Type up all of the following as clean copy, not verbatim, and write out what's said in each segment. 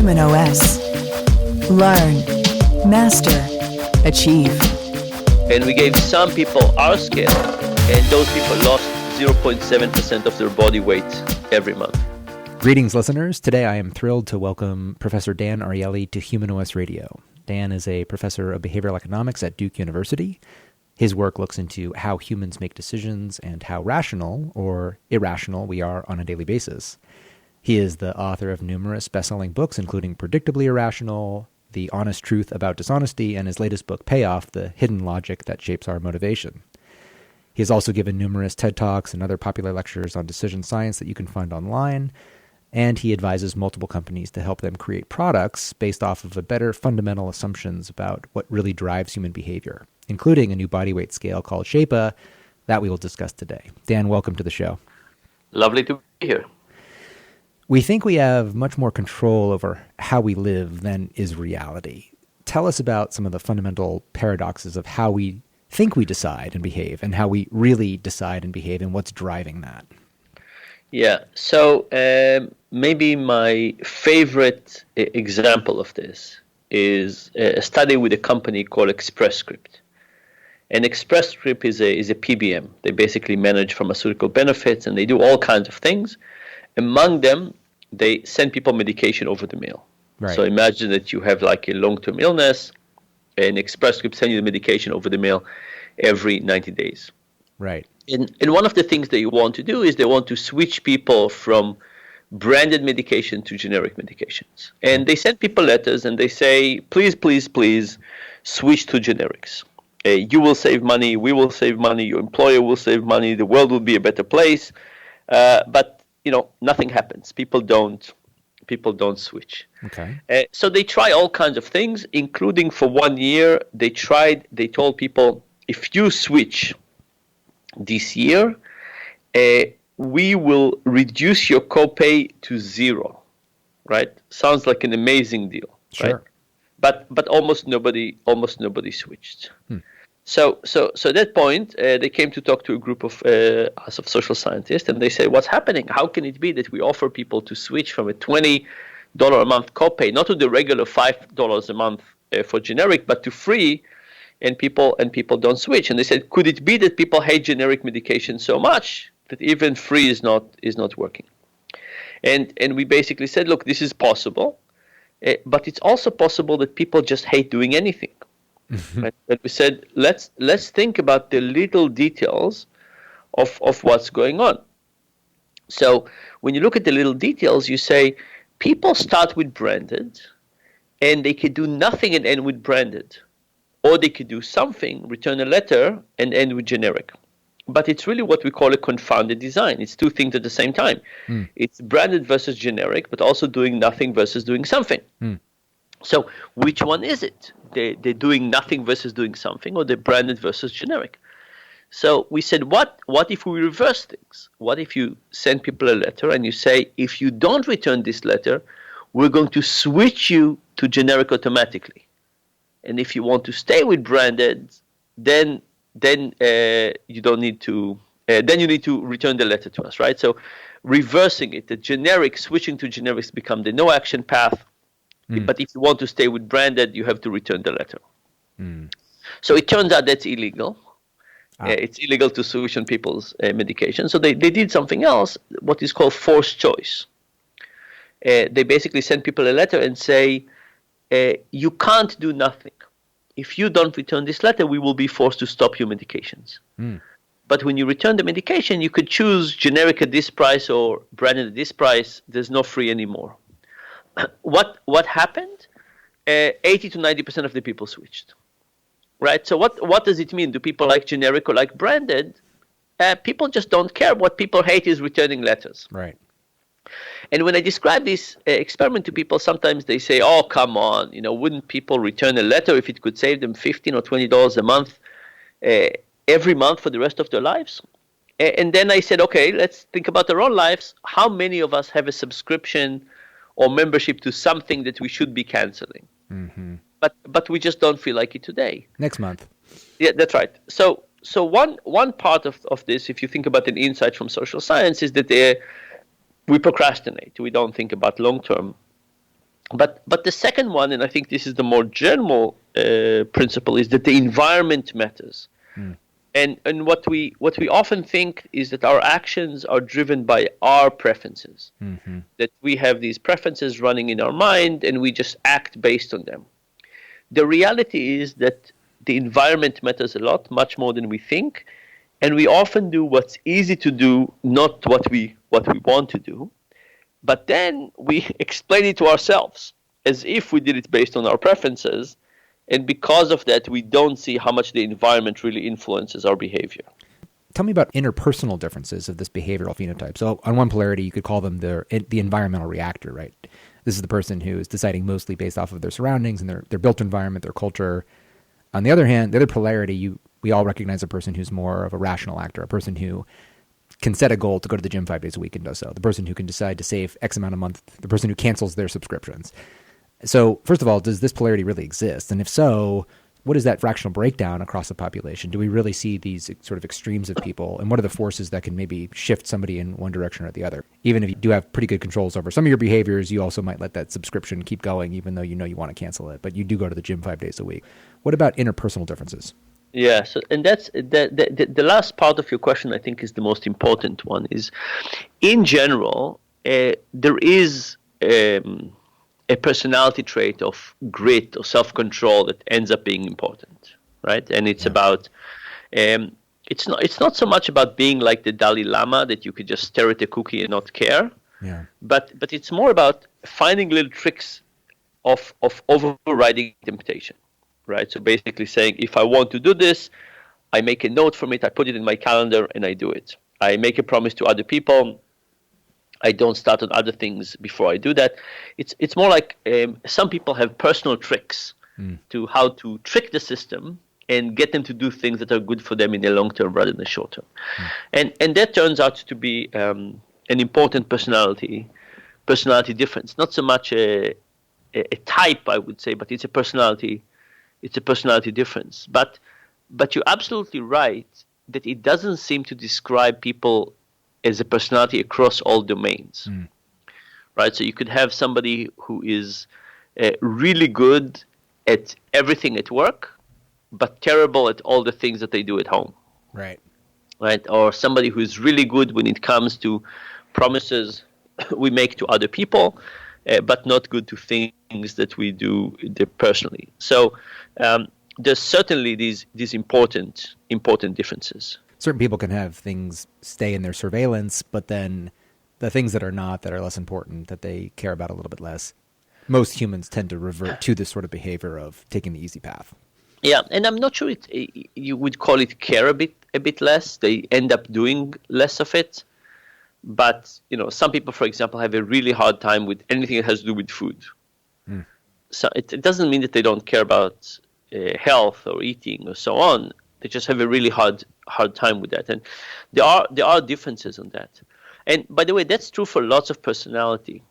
humanOS. Learn, master, achieve. And we gave some people our scale, and those people lost 0.7% of their body weight every month. Greetings, listeners. Today I am thrilled to welcome Professor Dan Ariely to humanOS Radio. Dan is a professor of behavioral economics at Duke University. His work looks into how humans make decisions and how rational or irrational we are on a daily basis. He is the author of numerous best-selling books, including Predictably Irrational, The Honest Truth About Dishonesty, and his latest book, Payoff, The Hidden Logic That Shapes Our Motivation. He has also given numerous TED Talks and other popular lectures on decision science that you can find online, and he advises multiple companies to help them create products based off of a better fundamental assumptions about what really drives human behavior, including a new body weight scale called Shapa that we will discuss today. Dan, welcome to the show. Lovely to be here. We think we have much more control over how we live than is reality. Tell us about some of the fundamental paradoxes of how we think we decide and behave and how we really decide and behave and what's driving that. Yeah, so maybe my favorite example of this is a study with a company called Express Script. And Express Script is a PBM. They basically manage pharmaceutical benefits and they do all kinds of things. Among them, they send people medication over the mail. Right. So imagine that you have like a long-term illness, and Express Script sends you the medication over the mail every 90 days. Right. And one of the things they want to do is they want to switch people from branded medication to generic medications. And they send people letters and they say, please, please, please switch to generics. You will save money, we will save money, your employer will save money, the world will be a better place. But nothing happens. People don't switch. Okay. So they try all kinds of things, including for 1 year, they told people, if you switch this year, we will reduce your copay to zero, right? Sounds like an amazing deal, sure. Right? But almost nobody switched. So at that point, they came to talk to a group of us of social scientists, and they said, what's happening? How can it be that we offer people to switch from a $20 a month copay, not to the regular $5 a month for generic, but to free, and people don't switch? And they said, could it be that people hate generic medication so much that even free is not working? And we basically said, look, this is possible, but it's also possible that people just hate doing anything. Right? And we said, let's think about the little details of what's going on. So when you look at the little details, you say people start with branded, and they could do nothing and end with branded. Or they could do something, return a letter, and end with generic. But it's really what we call a confounded design. It's two things at the same time. It's branded versus generic, but also doing nothing versus doing something. So which one is it? They're doing nothing versus doing something, or they're branded versus generic? So we said, what if we reverse things? What if you send people a letter and you say, if you don't return this letter, we're going to switch you to generic automatically. And if you want to stay with branded, then you don't need to. Then you need to return the letter to us, right? So reversing it, the generic switching to generics become the no action path. But if you want to stay with branded, you have to return the letter. So it turns out that's illegal. It's illegal to switch on people's medication. So they did something else, what is called forced choice. They basically send people a letter and say, you can't do nothing. If you don't return this letter, we will be forced to stop your medications. But when you return the medication, you could choose generic at this price or branded at this price. There's no free anymore. What happened? 80 to 90% of the people switched. Right? So what does it mean? Do people like generic or like branded? People just don't care. What people hate is returning letters. Right. And when I describe this experiment to people, sometimes they say, oh, come on, wouldn't people return a letter if it could save them $15 or $20 a month every month for the rest of their lives? And then I said, okay, let's think about our own lives. How many of us have a subscription or membership to something that we should be canceling? But we just don't feel like it today. Next month. Yeah, that's right. So one part of this, if you think about an insight from social science, is that we procrastinate. We don't think about long-term But the second one, and I think this is the more general principle, is that the environment matters. And what we often think is that our actions are driven by our preferences. That we have these preferences running in our mind, and we just act based on them. The reality is that the environment matters a lot, much more than we think, and we often do what's easy to do, not what we want to do. But then we explain it to ourselves as if we did it based on our preferences. And because of that, we don't see how much the environment really influences our behavior. Tell me about interpersonal differences of this behavioral phenotype. So on one polarity, you could call them the environmental reactor, right? This is the person who is deciding mostly based off of their surroundings and their built environment, their culture. On the other hand, the other polarity, we all recognize a person who's more of a rational actor, a person who can set a goal to go to the gym 5 days a week and does so, the person who can decide to save X amount a month, the person who cancels their subscriptions. So first of all, does this polarity really exist? And if so, what is that fractional breakdown across the population? Do we really see these sort of extremes of people? And what are the forces that can maybe shift somebody in one direction or the other? Even if you do have pretty good controls over some of your behaviors, you also might let that subscription keep going, even though you know you want to cancel it. But you do go to the gym 5 days a week. What about interpersonal differences? Yeah, so and that's the last part of your question. I think is the most important one. Is in general, there is a personality trait of grit or self-control that ends up being important, right? And it's about it's not so much about being like the Dalai Lama that you could just stare at a cookie and not care. Yeah. But it's more about finding little tricks of overriding temptation, right? So basically saying, if I want to do this, I make a note from it, I put it in my calendar, and I do it. I make a promise to other people. I don't start on other things before I do that. It's more like some people have personal tricks to how to trick the system and get them to do things that are good for them in the long term rather than the short term. And that turns out to be an important personality difference. Not so much a type, I would say, but it's a personality difference. But you're absolutely right that it doesn't seem to describe people as a personality across all domains, right? So you could have somebody who is really good at everything at work, but terrible at all the things that they do at home. Right. Right? Or somebody who is really good when it comes to promises we make to other people, but not good to things that we do personally. So there's certainly these important differences. Certain people can have things stay in their surveillance, but then the things that are not, that are less important, that they care about a little bit less. Most humans tend to revert to this sort of behavior of taking the easy path. Yeah, and I'm not sure you would call it care a bit less. They end up doing less of it. But some people, for example, have a really hard time with anything that has to do with food. So it doesn't mean that they don't care about health or eating or so on. They just have a really hard time with that, and there are differences on that. And by the way, that's true for lots of personality.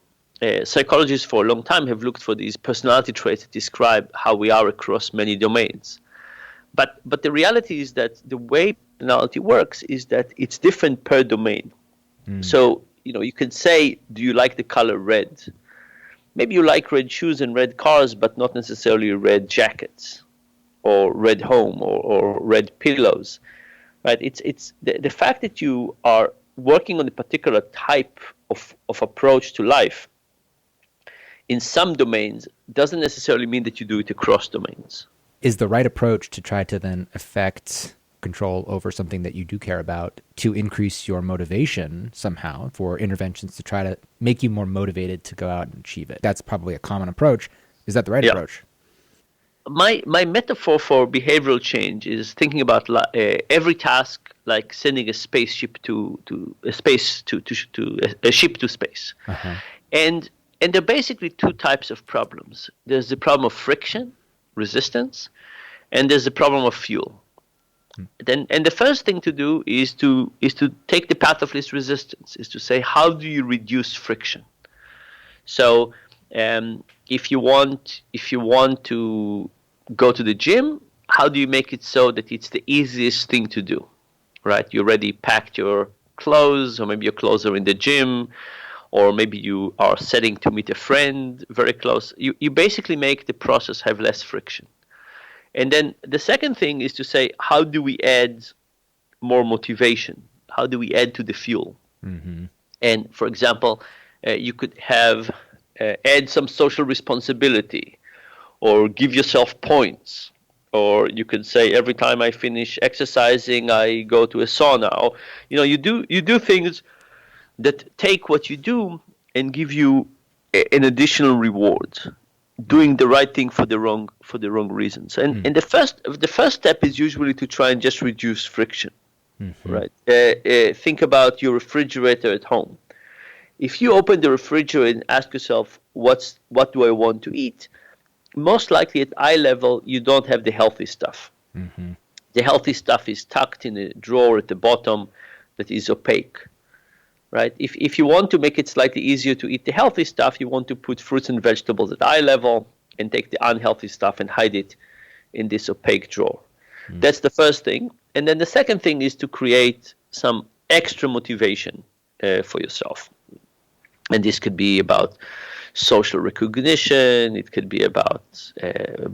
Psychologists for a long time have looked for these personality traits that describe how we are across many domains. But the reality is that the way personality works is that it's different per domain. So you can say, do you like the color red? Maybe you like red shoes and red cars, but not necessarily red jackets, or red home, or red pillows, right? It's the fact that you are working on a particular type of approach to life in some domains doesn't necessarily mean that you do it across domains. Is the right approach to try to then affect control over something that you do care about to increase your motivation somehow for interventions to try to make you more motivated to go out and achieve it? That's probably a common approach. Is that the right approach? My metaphor for behavioral change is thinking about every task like sending a spaceship to space. And there are basically two types of problems. There's the problem of friction, resistance, and there's the problem of fuel. And the first thing to do is to take the path of least resistance, is to say, how do you reduce friction? So if you want to go to the gym, how do you make it so that it's the easiest thing to do, right? You already packed your clothes, or maybe your clothes are in the gym, or maybe you are setting to meet a friend very close. You basically make the process have less friction. And then the second thing is to say, how do we add more motivation? How do we add to the fuel? Mm-hmm. And for example, you could have add some social responsibility, or give yourself points, or you could say every time I finish exercising, I go to a sauna. Or, you do things that take what you do and give you an additional reward, doing the right thing for the wrong reasons. And the first step is usually to try and just reduce friction. Mm-hmm. Right. Think about your refrigerator at home. If you open the refrigerator and ask yourself, what do I want to eat? Most likely at eye level, you don't have the healthy stuff. Mm-hmm. The healthy stuff is tucked in a drawer at the bottom that is opaque. Right? If you want to make it slightly easier to eat the healthy stuff, you want to put fruits and vegetables at eye level and take the unhealthy stuff and hide it in this opaque drawer. That's the first thing. And then the second thing is to create some extra motivation for yourself. And this could be about social recognition. It could be about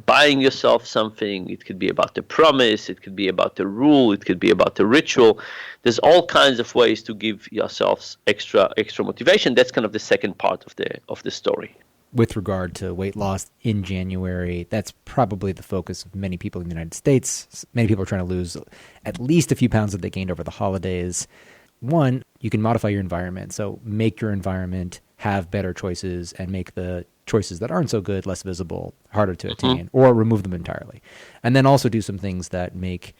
buying yourself something. It could be about the promise. It could be about the rule. It could be about the ritual. There's all kinds of ways to give yourselves extra motivation. That's kind of the second part of the story. With regard to weight loss in January, that's probably the focus of many people in the United States. Many people are trying to lose at least a few pounds that they gained over the holidays. One, you can modify your environment. So make your environment have better choices and make the choices that aren't so good less visible, harder to attain, or remove them entirely. And then also do some things that make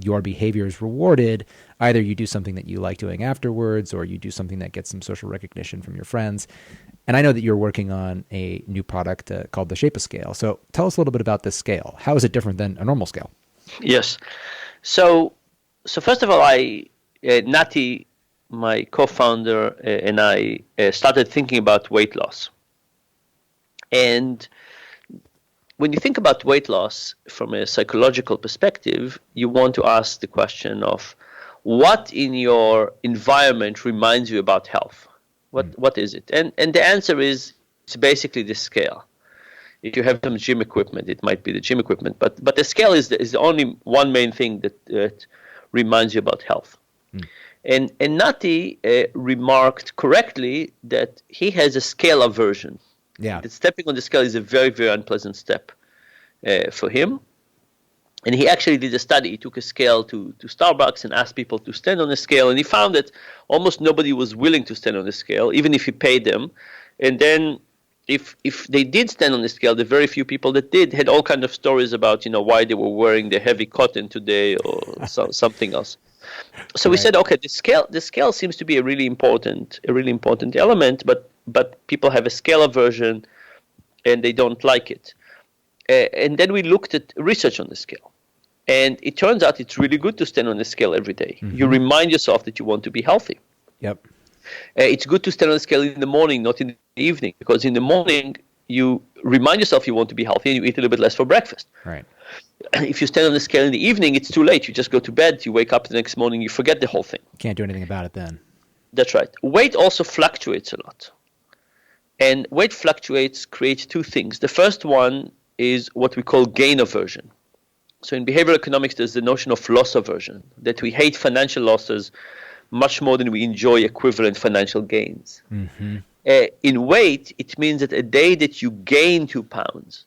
your behaviors rewarded. Either you do something that you like doing afterwards, or you do something that gets some social recognition from your friends. And I know that you're working on a new product called the Shapa scale. So tell us a little bit about this scale. How is it different than a normal scale? Yes. So first of all, Nati, my co-founder, and I started thinking about weight loss. And when you think about weight loss from a psychological perspective, you want to ask the question of what in your environment reminds you about health? What is it? And the answer is, it's basically the scale. If you have some gym equipment, it might be the gym equipment, but the scale is the only one main thing that reminds you about health. And Nati remarked correctly that he has a scale aversion. Yeah. That stepping on the scale is a very, very unpleasant step for him. And he actually did a study. He took a scale to Starbucks and asked people to stand on the scale. And he found that almost nobody was willing to stand on the scale, even if he paid them. And then if they did stand on the scale, the very few people that did had all kinds of stories about, why they were wearing the heavy cotton today or something else. So we said, okay, the scale seems to be a really important element, but people have a scale aversion and they don't like it. And then we looked at research on the scale. And it turns out it's really good to stand on the scale every day. Mm-hmm. You remind yourself that you want to be healthy. Yep. It's good to stand on the scale in the morning, not in the evening, because in the morning you remind yourself you want to be healthy and you eat a little bit less for breakfast. Right. If you stand on the scale in the evening, it's too late. You just go to bed, you wake up the next morning, you forget the whole thing. Can't do anything about it then. That's right. Weight also fluctuates a lot. And weight fluctuates creates two things. The first one is what we call gain aversion. So in behavioral economics, there's the notion of loss aversion, that we hate financial losses much more than we enjoy equivalent financial gains. Mm-hmm. In weight, it means that a day that you gain 2 pounds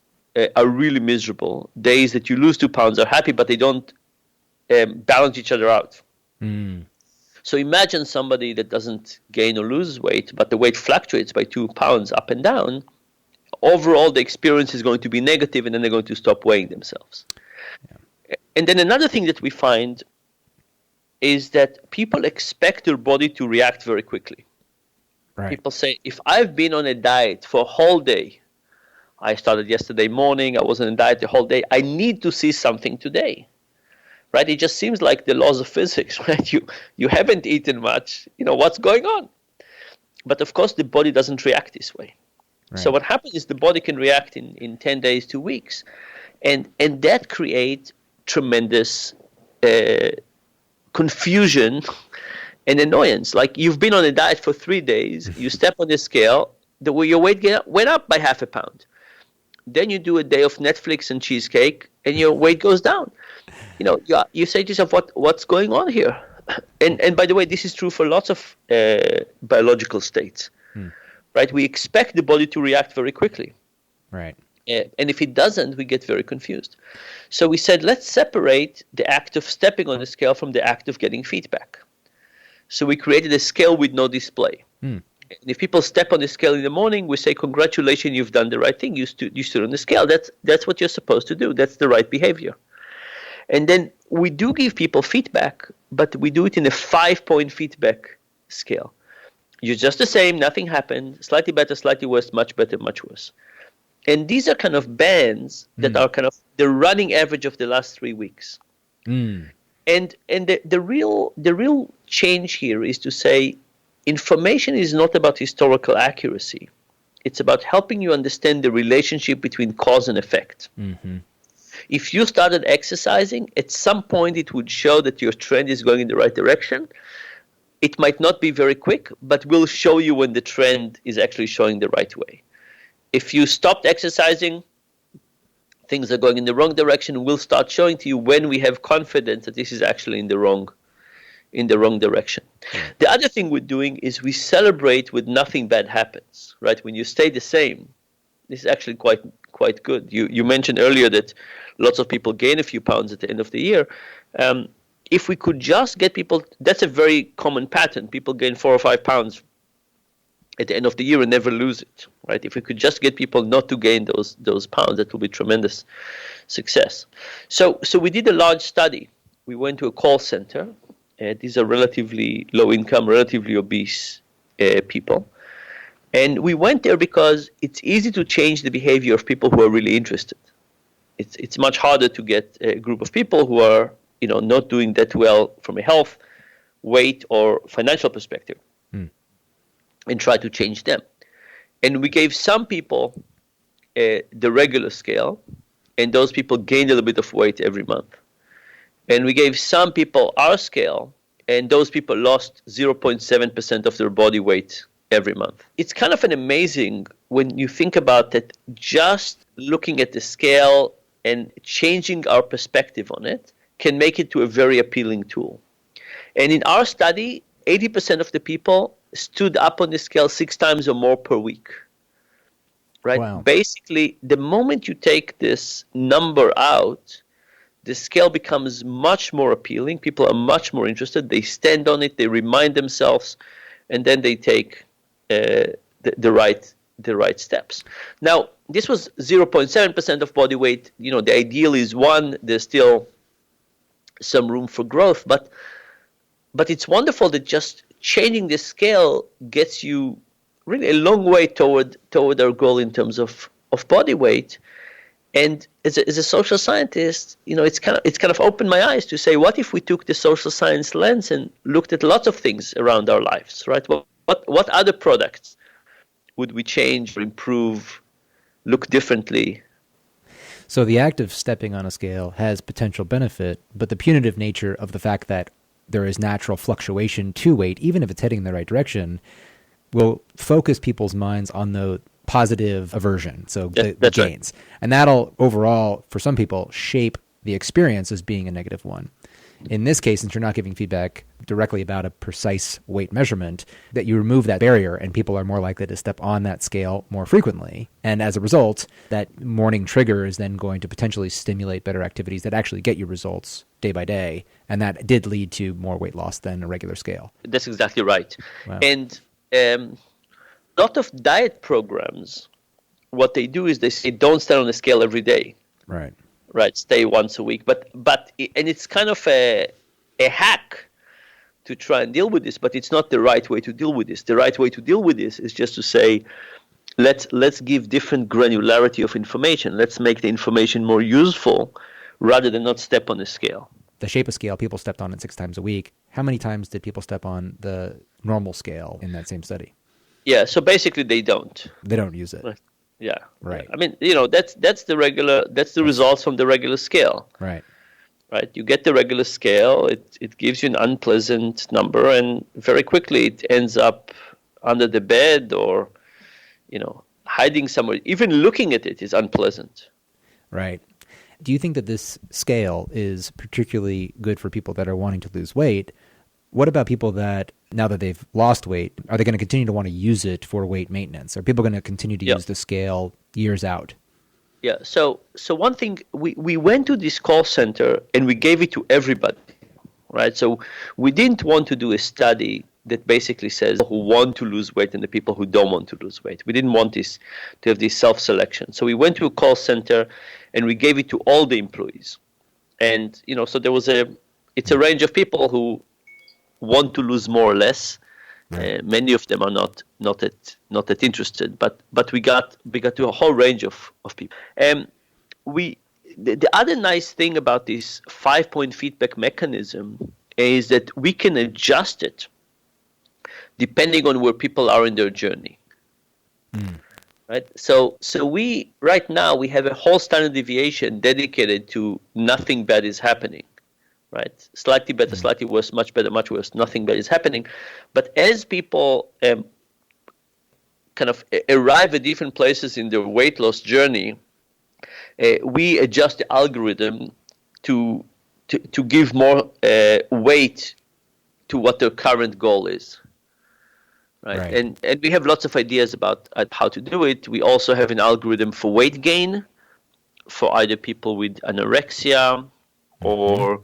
are really miserable. Days that you lose 2 pounds are happy, but they don't balance each other out. Mm. So imagine somebody that doesn't gain or lose weight, but the weight fluctuates by 2 pounds up and down. Overall, the experience is going to be negative, and then they're going to stop weighing themselves. Yeah. And then another thing that we find is that people expect their body to react very quickly. Right. People say, if I've been on a diet for a whole day, I started yesterday morning, I was on a diet the whole day, I need to see something today. Right? It just seems like the laws of physics, right? You haven't eaten much, what's going on? But of course, the body doesn't react this way. Right. So what happens is the body can react in 10 days, 2 weeks. And that creates tremendous confusion an annoyance. Like you've been on a diet for 3 days, you step on the scale, your weight went up by half a pound. Then you do a day of Netflix and cheesecake, and your weight goes down. You say to yourself, what's going on here? And by the way, this is true for lots of biological states, right? We expect the body to react very quickly. Right. And if it doesn't, we get very confused. So we said, let's separate the act of stepping on the scale from the act of getting feedback. So we created a scale with no display. And if people step on the scale in the morning, we say, congratulations, you've done the right thing. You stood on the scale. That's what you're supposed to do. That's the right behavior. And then we do give people feedback, but we do it in a 5-point feedback scale. You're just the same, nothing happened, slightly better, slightly worse, much better, much worse. And these are kind of bands that are kind of the running average of the last 3 weeks. And the real change here is to say information is not about historical accuracy. It's about helping you understand the relationship between cause and effect. If you started exercising, at some point it would show that your trend is going in the right direction. It might not be very quick, but will show you when the trend is actually showing the right way. If you stopped exercising, things are going in the wrong direction. We'll start showing to you when we have confidence that this is actually in the wrong direction. The other thing we're doing is we celebrate when nothing bad happens, right? When you stay the same, this is actually quite good. You mentioned earlier that lots of people gain a few pounds at the end of the year. If we could just get people, that's a very common pattern. People gain 4 or 5 pounds at the end of the year and never lose it, right? If we could just get people not to gain those pounds, that would be tremendous success. So we did a large study. We went to a call center. These are relatively low income, relatively obese people. And we went there because it's easy to change the behavior of people who are really interested. It's much harder to get a group of people who are not doing that well from a health, weight, or financial perspective. And try to change them. And we gave some people the regular scale, and those people gained a little bit of weight every month. And we gave some people our scale, and those people lost 0.7% of their body weight every month. It's kind of an amazing when you think about that, just looking at the scale and changing our perspective on it can make it to a very appealing tool. And in our study, 80% of the people stood up on the scale 6 times or more per week, right? Wow. Basically, the moment you take this number out, the scale becomes much more appealing. People are much more interested. They stand on it, they remind themselves, and then they take the right steps. Now, this was 0.7% of body weight. The ideal is 1. There's still some room for growth, but it's wonderful that just changing the scale gets you really a long way toward our goal in terms of body weight. And as a social scientist, it's kind of opened my eyes to say, what if we took the social science lens and looked at lots of things around our lives, right? What other products would we change or improve, look differently? So the act of stepping on a scale has potential benefit, but the punitive nature of the fact that there is natural fluctuation to weight, even if it's heading in the right direction, will focus people's minds on the positive aversion, so the gains. Right. And that'll overall, for some people, shape the experience as being a negative one. In this case, since you're not giving feedback directly about a precise weight measurement, that you remove that barrier and people are more likely to step on that scale more frequently. And as a result, that morning trigger is then going to potentially stimulate better activities that actually get you results day by day. And that did lead to more weight loss than a regular scale. That's exactly right. Wow. And a lot of diet programs, what they do is they say, don't stand on the scale every day. Right, stay once a week. But it's kind of a hack to try and deal with this, but it's not the right way to deal with this. The right way to deal with this is just to say, let's give different granularity of information. Let's make the information more useful rather than not step on the scale. The Shapa scale, people stepped on it 6 times a week. How many times did people step on the normal scale in that same study? Yeah, so basically they don't. They don't use it. Yeah. Right. I mean, that's the results from the regular scale. Right. right? You get the regular scale, it gives you an unpleasant number, and very quickly it ends up under the bed or, hiding somewhere. Even looking at it is unpleasant. Right. Do you think that this scale is particularly good for people that are wanting to lose weight? What about people that, now that they've lost weight, are they going to continue to want to use it for weight maintenance? Are people going to continue to use the scale years out? Yeah. So one thing, we went to this call center and we gave it to everybody, right? So we didn't want to do a study that basically says who want to lose weight and the people who don't want to lose weight. We didn't want to have this self-selection. So we went to a call center and we gave it to all the employees. And, so it's a range of people who want to lose more or less. Right. Many of them are not that interested, but we got to a whole range of people. The other nice thing about this 5-point feedback mechanism is that we can adjust it depending on where people are in their journey. Right? So we right now we have a whole standard deviation dedicated to nothing bad is happening. Right? Slightly better, slightly worse, much better, much worse, nothing bad is happening. But as people kind of arrive at different places in their weight loss journey, we adjust the algorithm to give more weight to what their current goal is. Right? And we have lots of ideas about how to do it. We also have an algorithm for weight gain for either people with anorexia or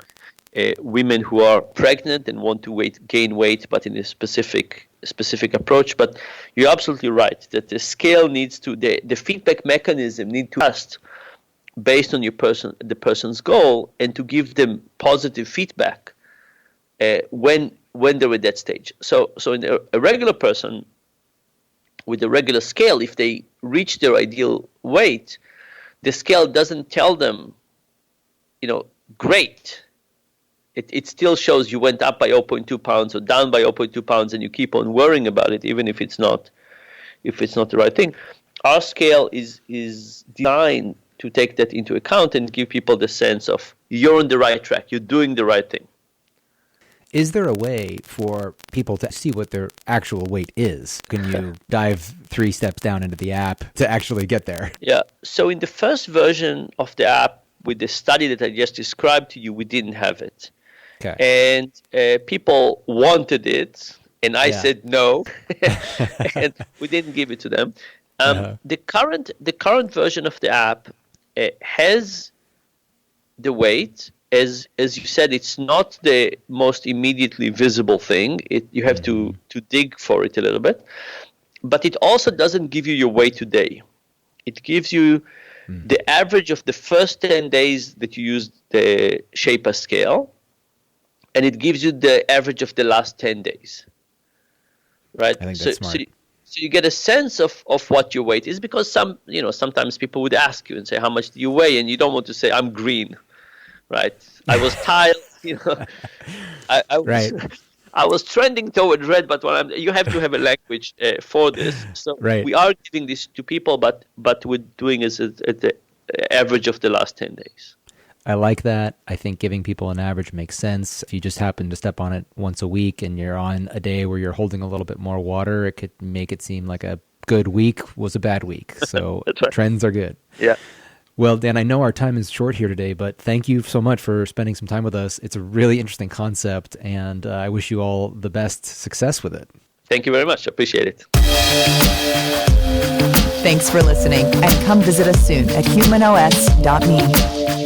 women who are pregnant and want to gain weight, but in a specific approach. But you're absolutely right that the scale needs to, the feedback mechanism need to adjust based on the person's goal, and to give them positive feedback when they're at that stage. So in a regular person with a regular scale, if they reach their ideal weight, the scale doesn't tell them, great. It still shows you went up by 0.2 pounds or down by 0.2 pounds, and you keep on worrying about it, even if it's not the right thing. Our scale is designed to take that into account and give people the sense of you're on the right track, you're doing the right thing. Is there a way for people to see what their actual weight is? Can you dive 3 steps down into the app to actually get there? Yeah. So in the first version of the app, with the study that I just described to you, we didn't have it. Okay. And people wanted it, and I said no, and we didn't give it to them. The current version of the app has the weight. As you said, it's not the most immediately visible thing. You have to dig for it a little bit. But it also doesn't give you your weight today. It gives you the average of the first 10 days that you used the Shapa scale, and it gives you the average of the last 10 days. Right? I think that's smart. So you get a sense of what your weight is, because sometimes people would ask you and say, how much do you weigh? And you don't want to say, I'm green. Right. I was tired, I was trending toward red, but you have to have a language for this. So we are giving this to people, but we're doing it at the average of the last 10 days. I like that. I think giving people an average makes sense. If you just happen to step on it once a week and you're on a day where you're holding a little bit more water, it could make it seem like a good week was a bad week. So trends are good. Yeah. Well, Dan, I know our time is short here today, but thank you so much for spending some time with us. It's a really interesting concept, and I wish you all the best success with it. Thank you very much. I appreciate it. Thanks for listening, and come visit us soon at humanOS.me.